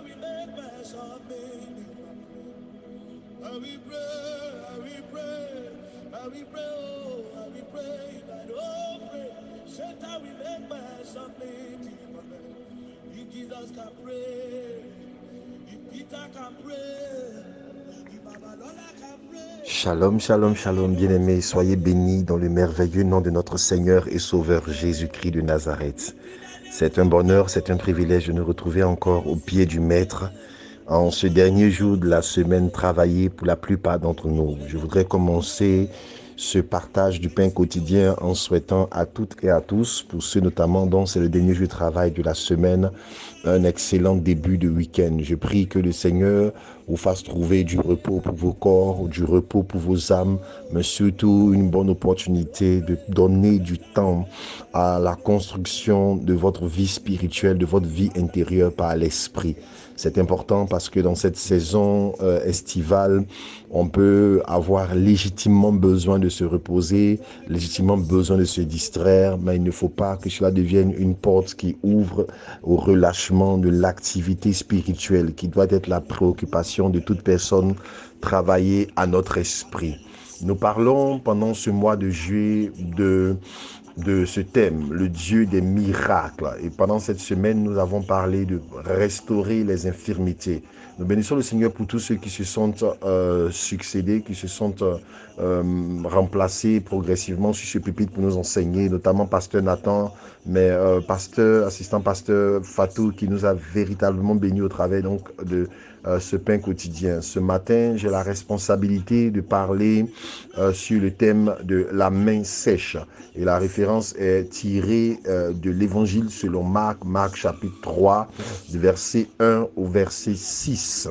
we make mess of me. And we pray, and we pray, and we pray, oh, and we pray, and oh, pray. Satan we make mess of me. If Jesus can pray, if Peter can pray, if Babalola can pray. Shalom, shalom, shalom, bien-aimés, soyez bénis dans le merveilleux nom de notre Seigneur et Sauveur Jésus-Christ de Nazareth. C'est un bonheur, c'est un privilège de nous retrouver encore au pied du Maître en ce dernier jour de la semaine travaillée pour la plupart d'entre nous. Je voudrais commencer ce partage du pain quotidien en souhaitant à toutes et à tous, pour ceux notamment dont c'est le dernier jour de travail de la semaine, un excellent début de week-end. Je prie que le Seigneur vous fasse trouver du repos pour vos corps, du repos pour vos âmes, mais surtout une bonne opportunité de donner du temps à la construction de votre vie spirituelle, de votre vie intérieure par l'esprit. C'est important parce que dans cette saison estivale, on peut avoir légitimement besoin de se reposer, légitimement besoin de se distraire, mais il ne faut pas que cela devienne une porte qui ouvre au relâchement de l'activité spirituelle qui doit être la préoccupation de toute personne travailler à notre esprit. Nous parlons pendant ce mois de juillet de ce thème, le Dieu des miracles. Et pendant cette semaine, nous avons parlé de restaurer les infirmités. Nous bénissons le Seigneur pour tous ceux qui se sont succédés, qui se sont remplacés progressivement sur ce pupitre pour nous enseigner, notamment Pasteur Nathan, mais assistant pasteur Fatou, qui nous a véritablement bénis au travers donc de ce pain quotidien. Ce matin, j'ai la responsabilité de parler sur le thème de la main sèche. Et la référence est tirée de l'évangile selon Marc, Marc chapitre 3, du verset 1 au verset 6.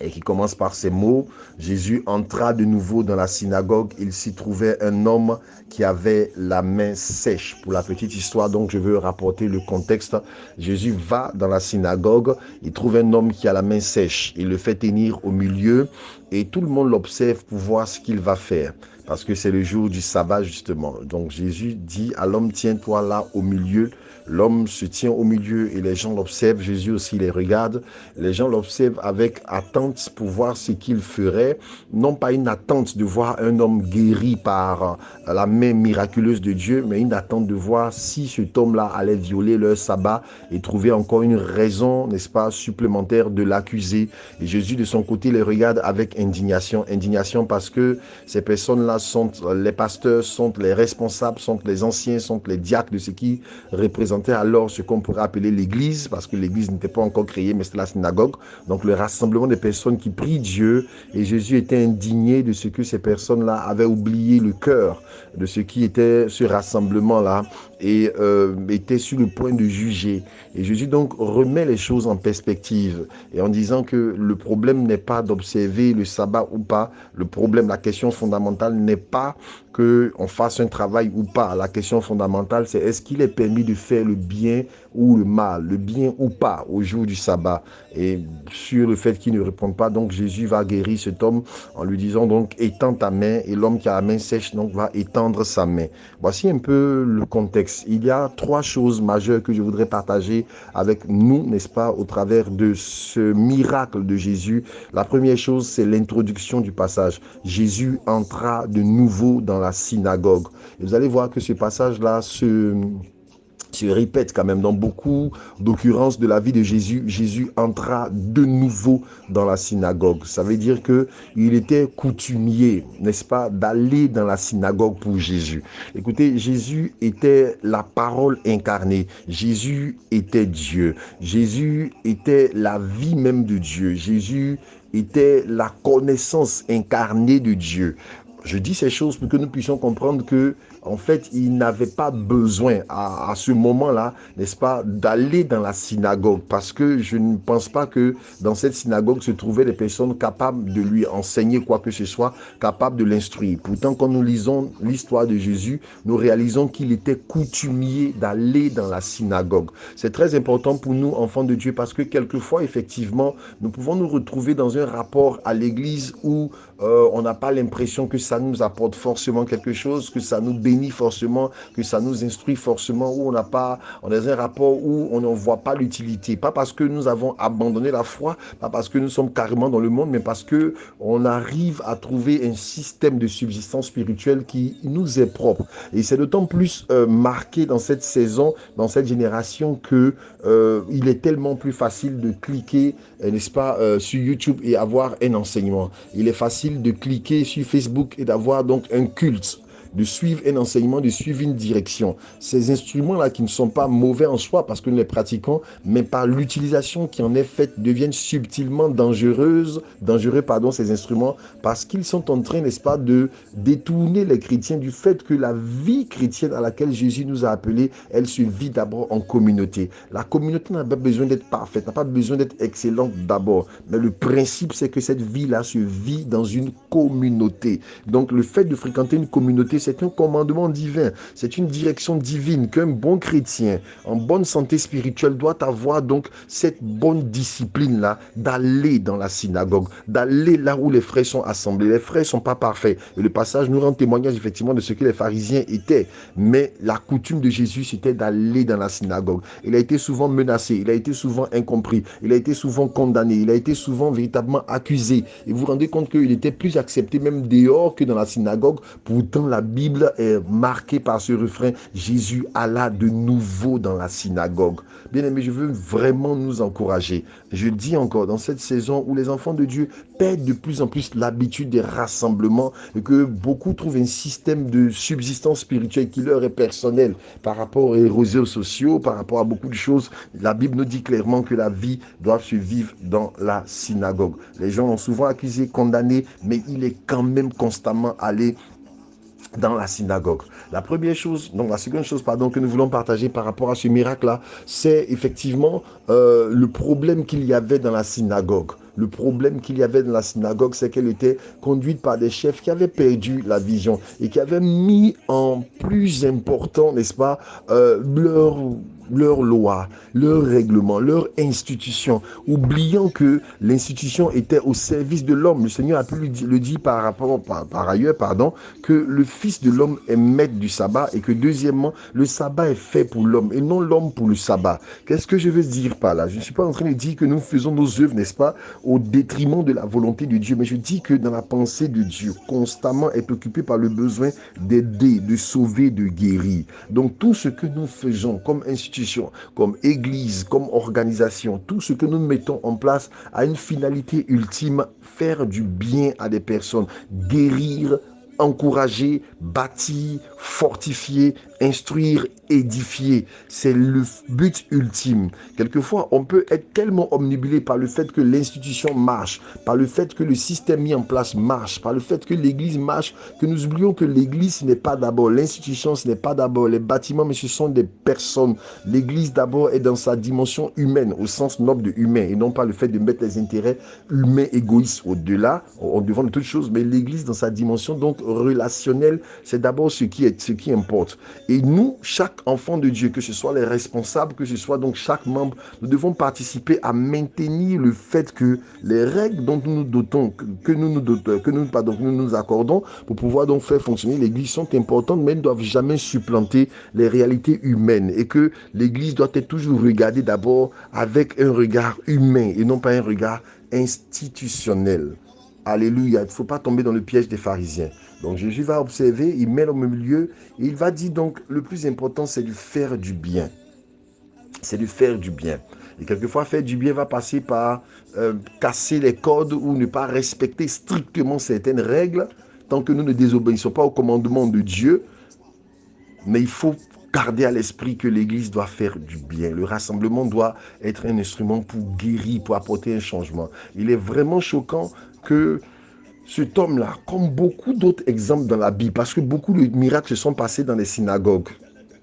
Et qui commence par ces mots. Jésus entra de nouveau dans la synagogue. Il s'y trouvait un homme qui avait la main sèche. Pour la petite histoire, donc je veux rapporter le contexte. Jésus va dans la synagogue. Il trouve un homme qui a la main sèche. Il le fait tenir au milieu et tout le monde l'observe pour voir ce qu'il va faire. Parce que c'est le jour du sabbat justement. Donc Jésus dit à l'homme, tiens-toi là au milieu. L'homme se tient au milieu et les gens l'observent. Jésus aussi les regarde. Les gens l'observent avec attente pour voir ce qu'il ferait. Non pas une attente de voir un homme guéri par la main miraculeuse de Dieu, mais une attente de voir si cet homme-là allait violer leur sabbat et trouver encore une raison, n'est-ce pas, supplémentaire de l'accuser. Et Jésus, de son côté, les regarde avec indignation. Indignation parce que ces personnes-là sont les pasteurs, sont les responsables, sont les anciens, sont les diacres de ce qui représente alors ce qu'on pourrait appeler l'église, parce que l'église n'était pas encore créée, mais c'était la synagogue, donc le rassemblement des personnes qui prient Dieu. Et Jésus était indigné de ce que ces personnes-là avaient oublié le cœur de ce qui était ce rassemblement-là et était sur le point de juger. Et Jésus donc remet les choses en perspective et en disant que le problème n'est pas d'observer le sabbat ou pas, le problème, la question fondamentale n'est pas qu'on fasse un travail ou pas. La question fondamentale, c'est est-ce qu'il est permis de faire le bien ou le mal, le bien ou pas au jour du sabbat. Et sur le fait qu'il ne répond pas, donc Jésus va guérir cet homme en lui disant donc étends ta main, et l'homme qui a la main sèche donc va étendre sa main. Voici un peu le contexte. Il y a trois choses majeures que je voudrais partager avec nous, n'est-ce pas, au travers de ce miracle de Jésus. La première chose, c'est l'introduction du passage. Jésus entra de nouveau dans la synagogue. Et vous allez voir que ce passage-là se répète quand même dans beaucoup d'occurrences de la vie de Jésus. Jésus entra de nouveau dans la synagogue. Ça veut dire que il était coutumier, n'est-ce pas, d'aller dans la synagogue pour Jésus. Écoutez, Jésus était la parole incarnée. Jésus était Dieu. Jésus était la vie même de Dieu. Jésus était la connaissance incarnée de Dieu. Je dis ces choses pour que nous puissions comprendre que, en fait, il n'avait pas besoin à ce moment-là, n'est-ce pas, d'aller dans la synagogue, parce que je ne pense pas que dans cette synagogue se trouvaient des personnes capables de lui enseigner quoi que ce soit, capables de l'instruire. Pourtant, quand nous lisons l'histoire de Jésus, nous réalisons qu'il était coutumier d'aller dans la synagogue. C'est très important pour nous, enfants de Dieu, parce que quelquefois, effectivement, nous pouvons nous retrouver dans un rapport à l'église où on n'a pas l'impression que ça nous apporte forcément quelque chose, que ça nous bénit forcément, que ça nous instruit forcément, où on a un rapport où on n'en voit pas l'utilité. Pas parce que nous avons abandonné la foi, pas parce que nous sommes carrément dans le monde, mais parce que on arrive à trouver un système de subsistance spirituelle qui nous est propre. Et c'est d'autant plus marqué dans cette saison, dans cette génération, que il est tellement plus facile de cliquer, n'est-ce pas, sur YouTube et avoir un enseignement. Il est facile de cliquer sur Facebook et d'avoir donc un culte, de suivre un enseignement, de suivre une direction. Ces instruments-là qui ne sont pas mauvais en soi parce que nous les pratiquons, mais par l'utilisation qui en est faite, deviennent subtilement dangereux, ces instruments, parce qu'ils sont en train, n'est-ce pas, de détourner les chrétiens du fait que la vie chrétienne à laquelle Jésus nous a appelés, elle se vit d'abord en communauté. La communauté n'a pas besoin d'être parfaite, n'a pas besoin d'être excellente d'abord, mais le principe, c'est que cette vie-là se vit dans une communauté. Donc, le fait de fréquenter une communauté, c'est un commandement divin, c'est une direction divine qu'un bon chrétien en bonne santé spirituelle doit avoir, donc cette bonne discipline-là d'aller dans la synagogue, d'aller là où les frères sont assemblés. Les frères ne sont pas parfaits. Et le passage nous rend témoignage effectivement de ce que les pharisiens étaient. Mais la coutume de Jésus, c'était d'aller dans la synagogue. Il a été souvent menacé, il a été souvent incompris, il a été souvent condamné, il a été souvent véritablement accusé. Et vous vous rendez compte qu'il était plus accepté même dehors que dans la synagogue. Pourtant, la Bible est marquée par ce refrain: Jésus alla de nouveau dans la synagogue. Bien aimé, je veux vraiment nous encourager. Je dis encore, dans cette saison où les enfants de Dieu perdent de plus en plus l'habitude des rassemblements et que beaucoup trouvent un système de subsistance spirituelle qui leur est personnel par rapport aux réseaux sociaux, par rapport à beaucoup de choses, la Bible nous dit clairement que la vie doit se vivre dans la synagogue. Les gens l'ont souvent accusé, condamné, mais il est quand même constamment allé dans la synagogue. La seconde chose, que nous voulons partager par rapport à ce miracle-là, c'est effectivement le problème qu'il y avait dans la synagogue. Le problème qu'il y avait dans la synagogue, c'est qu'elle était conduite par des chefs qui avaient perdu la vision et qui avaient mis en plus important, n'est-ce pas, leur loi, leur règlement, leur institution, oubliant que l'institution était au service de l'homme. Le Seigneur a pu le dire par ailleurs, que le Fils de l'homme est maître du sabbat et que deuxièmement, le sabbat est fait pour l'homme et non l'homme pour le sabbat. Qu'est-ce que je veux dire par là? Je ne suis pas en train de dire que nous faisons nos œuvres, n'est-ce pas, au détriment de la volonté de Dieu, mais je dis que dans la pensée de Dieu, constamment est occupé par le besoin d'aider, de sauver, de guérir. Donc tout ce que nous faisons comme institution, comme église, comme organisation, tout ce que nous mettons en place a une finalité ultime: faire du bien à des personnes, guérir, encourager, bâtir, fortifier, instruire, édifier. C'est le but ultime. Quelquefois, on peut être tellement omnibulé par le fait que l'institution marche, par le fait que le système mis en place marche, par le fait que l'église marche, que nous oublions que l'église, ce n'est pas d'abord l'institution, ce n'est pas d'abord les bâtiments, mais ce sont des personnes. L'église d'abord est dans sa dimension humaine, au sens noble de humain, et non pas le fait de mettre les intérêts humains égoïstes au-delà, en devant de toutes choses, mais l'église dans sa dimension donc relationnelle, c'est d'abord ce qui importe. Et nous, chaque enfant de Dieu, que ce soit les responsables, que ce soit donc chaque membre, nous devons participer à maintenir le fait que les règles dont nous nous dotons, que nous nous accordons pour pouvoir donc faire fonctionner l'église sont importantes, mais ne doivent jamais supplanter les réalités humaines, et que l'église doit être toujours regardée d'abord avec un regard humain et non pas un regard institutionnel. Alléluia, il ne faut pas tomber dans le piège des pharisiens. Donc Jésus va observer, il met au milieu et il va dire donc le plus important, c'est de faire du bien. C'est de faire du bien. Et quelquefois, faire du bien va passer par casser les codes ou ne pas respecter strictement certaines règles tant que nous ne désobéissons pas au commandement de Dieu. Mais il faut garder à l'esprit que l'église doit faire du bien. Le rassemblement doit être un instrument pour guérir, pour apporter un changement. Il est vraiment choquant que cet homme-là, comme beaucoup d'autres exemples dans la Bible, parce que beaucoup de miracles se sont passés dans les synagogues.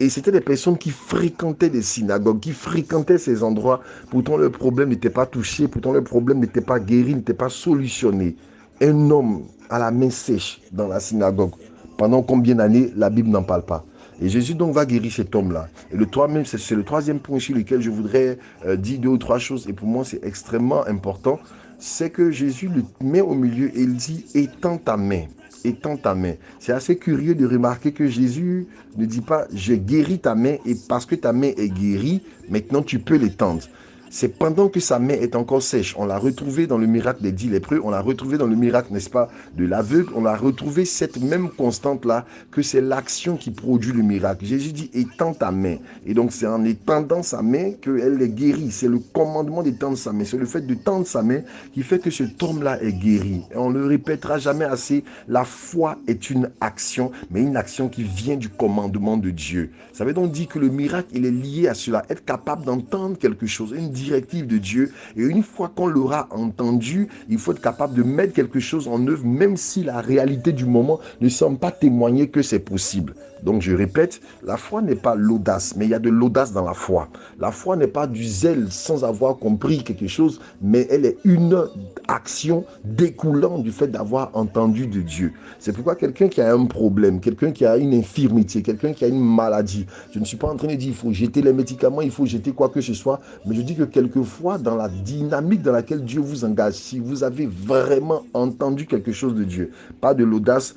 Et c'était des personnes qui fréquentaient les synagogues, qui fréquentaient ces endroits. Pourtant, leur problème n'était pas touché, pourtant, leur problème n'était pas guéri, n'était pas solutionné. Un homme à la main sèche dans la synagogue. Pendant combien d'années, la Bible n'en parle pas. Et Jésus donc va guérir cet homme-là. Et c'est le troisième point sur lequel je voudrais dire 2 ou 3 choses. Et pour moi, c'est extrêmement important. C'est que Jésus le met au milieu et il dit: étends ta main. étends ta main. C'est assez curieux de remarquer que Jésus ne dit pas, je guéris ta main et parce que ta main est guérie, maintenant tu peux l'étendre. C'est pendant que sa main est encore sèche. On l'a retrouvé dans le miracle des 10 lépreux, on l'a retrouvé dans le miracle, n'est-ce pas, de l'aveugle, on l'a retrouvé cette même constante-là, que c'est l'action qui produit le miracle. Jésus dit, étends ta main. Et donc c'est en étendant sa main qu'elle est guérie. C'est le commandement d'étendre sa main. C'est le fait de tendre sa main qui fait que cet homme-là est guéri. Et on ne le répétera jamais assez, la foi est une action, mais une action qui vient du commandement de Dieu. Ça veut donc dire que le miracle, il est lié à cela, être capable d'entendre quelque chose, une directive de Dieu. Et une fois qu'on l'aura entendu, il faut être capable de mettre quelque chose en œuvre, même si la réalité du moment ne semble pas témoigner que c'est possible. Donc je répète, la foi n'est pas l'audace, mais il y a de l'audace dans la foi. La foi n'est pas du zèle sans avoir compris quelque chose, mais elle est une action découlant du fait d'avoir entendu de Dieu. C'est pourquoi quelqu'un qui a un problème, quelqu'un qui a une infirmité, quelqu'un qui a une maladie, je ne suis pas en train de dire il faut jeter les médicaments, il faut jeter quoi que ce soit, mais je dis que quelquefois dans la dynamique dans laquelle Dieu vous engage, si vous avez vraiment entendu quelque chose de Dieu, pas de l'audace,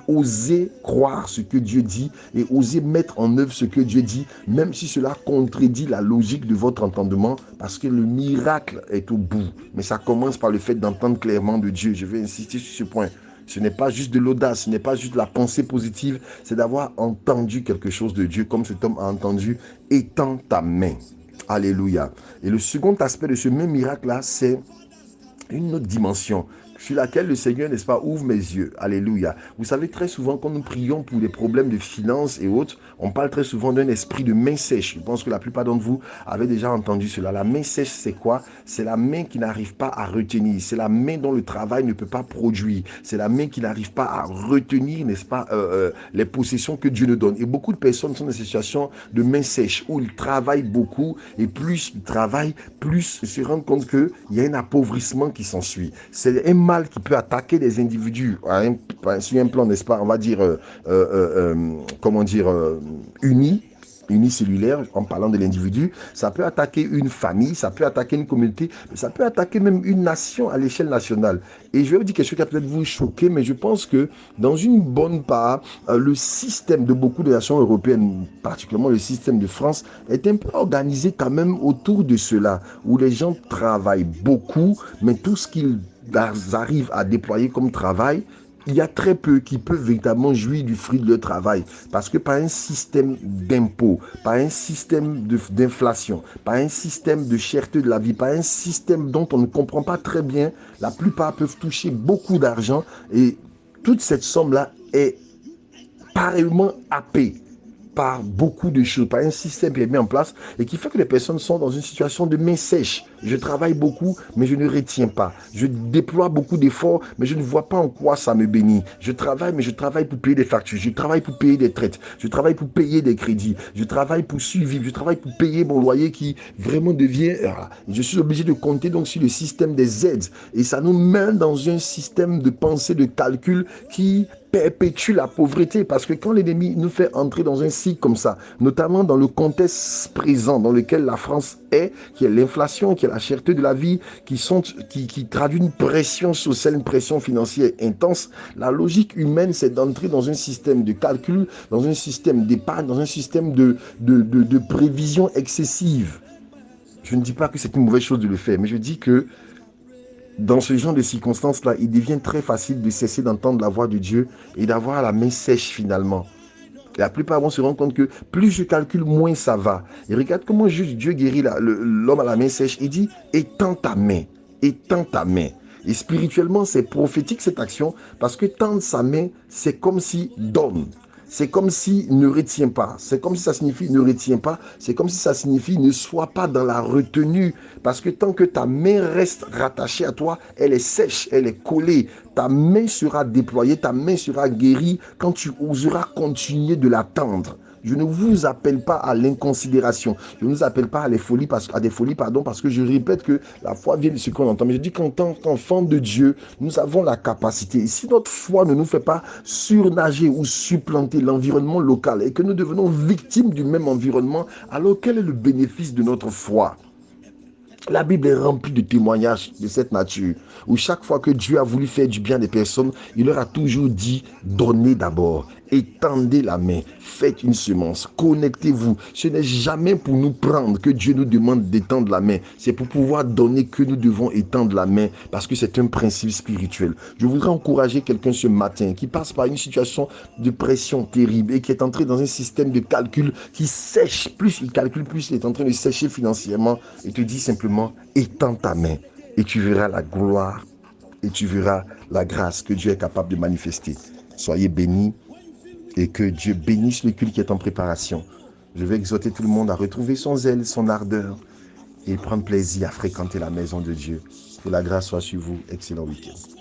osez croire ce que Dieu dit et osez mettre en œuvre ce que Dieu dit, même si cela contredit la logique de votre entendement, parce que le miracle est au bout. Mais ça commence par le fait d'entendre clairement de Dieu. Je vais insister sur ce point. Ce n'est pas juste de l'audace, ce n'est pas juste de la pensée positive, c'est d'avoir entendu quelque chose de Dieu, comme cet homme a entendu, étends ta main. Alléluia. Et le second aspect de ce même miracle-là, c'est une autre dimension sur laquelle le Seigneur, n'est-ce pas, ouvre mes yeux. Alléluia. Vous savez, très souvent, quand nous prions pour des problèmes de finances et autres, on parle très souvent d'un esprit de main sèche. Je pense que la plupart d'entre vous avez déjà entendu cela. La main sèche, c'est quoi? C'est la main qui n'arrive pas à retenir. C'est la main dont le travail ne peut pas produire. C'est la main qui n'arrive pas à retenir, n'est-ce pas, les possessions que Dieu nous donne. Et beaucoup de personnes sont dans des situations de main sèche où ils travaillent beaucoup et plus ils travaillent, plus ils se rendent compte qu'il y a un appauvrissement qui s'ensuit. C'est un mal qui peut attaquer des individus sur un plan, n'est-ce pas, on va dire, unicellulaire, en parlant de l'individu. Ça peut attaquer une famille, ça peut attaquer une communauté, ça peut attaquer même une nation à l'échelle nationale. Et je vais vous dire quelque chose qui va peut-être vous choquer, mais je pense que dans une bonne part, le système de beaucoup de nations européennes, particulièrement le système de France, est un peu organisé quand même autour de cela, où les gens travaillent beaucoup, mais tout ce qu'ils arrivent à déployer comme travail, il y a très peu qui peuvent véritablement jouir du fruit de leur travail. Parce que par un système d'impôts, par un système d'inflation, par un système de cherté de la vie, par un système dont on ne comprend pas très bien, la plupart peuvent toucher beaucoup d'argent et toute cette somme-là est pareillement happée par beaucoup de choses, par un système qui est mis en place et qui fait que les personnes sont dans une situation de main sèche. Je travaille beaucoup, mais je ne retiens pas. Je déploie beaucoup d'efforts, mais je ne vois pas en quoi ça me bénit. Je travaille, mais je travaille pour payer des factures. Je travaille pour payer des traites. Je travaille pour payer des crédits. Je travaille pour survivre. Je travaille pour payer mon loyer qui vraiment devient... Je suis obligé de compter donc sur le système des aides. Et ça nous met dans un système de pensée, de calcul qui perpétue la pauvreté, parce que quand l'ennemi nous fait entrer dans un cycle comme ça, notamment dans le contexte présent dans lequel la France est, qui est l'inflation, qui est la cherté de la vie, qui traduit une pression sociale, une pression financière intense, la logique humaine, c'est d'entrer dans un système de calcul, dans un système d'épargne, dans un système de prévision excessive. Je ne dis pas que c'est une mauvaise chose de le faire, mais je dis que dans ce genre de circonstances-là, il devient très facile de cesser d'entendre la voix de Dieu et d'avoir la main sèche finalement. La plupart vont se rendre compte que plus je calcule, moins ça va. Et regarde comment Dieu guérit l'homme à la main sèche. Il dit, étends ta main, étends ta main. Et spirituellement, c'est prophétique cette action parce que tendre sa main, c'est comme si donne. C'est comme si ne retient pas. C'est comme si ça signifie ne retient pas. C'est comme si ça signifie ne sois pas dans la retenue. Parce que tant que ta main reste rattachée à toi, elle est sèche, elle est collée. Ta main sera déployée, ta main sera guérie quand tu oseras continuer de l'attendre. Je ne vous appelle pas à l'inconsidération. Je ne vous appelle pas à des folies, parce que je répète que la foi vient de ce qu'on entend. Mais je dis qu'en tant qu'enfant de Dieu, nous avons la capacité. Et si notre foi ne nous fait pas surnager ou supplanter l'environnement local et que nous devenons victimes du même environnement, alors quel est le bénéfice de notre foi? La Bible est remplie de témoignages de cette nature, où chaque fois que Dieu a voulu faire du bien des personnes, il leur a toujours dit, donnez d'abord, étendez la main, faites une semence, connectez-vous. Ce n'est jamais pour nous prendre que Dieu nous demande d'étendre la main, c'est pour pouvoir donner que nous devons étendre la main, parce que c'est un principe spirituel. Je voudrais encourager quelqu'un ce matin qui passe par une situation de pression terrible et qui est entré dans un système de calcul qui sèche, plus il calcule, plus il est en train de sécher financièrement, et te dit simplement, étends ta main et tu verras la gloire et tu verras la grâce que Dieu est capable de manifester. Soyez bénis et que Dieu bénisse le culte qui est en préparation. Je vais exhorter tout le monde à retrouver son zèle, son ardeur et prendre plaisir à fréquenter la maison de Dieu. Que la grâce soit sur vous. Excellent week-end.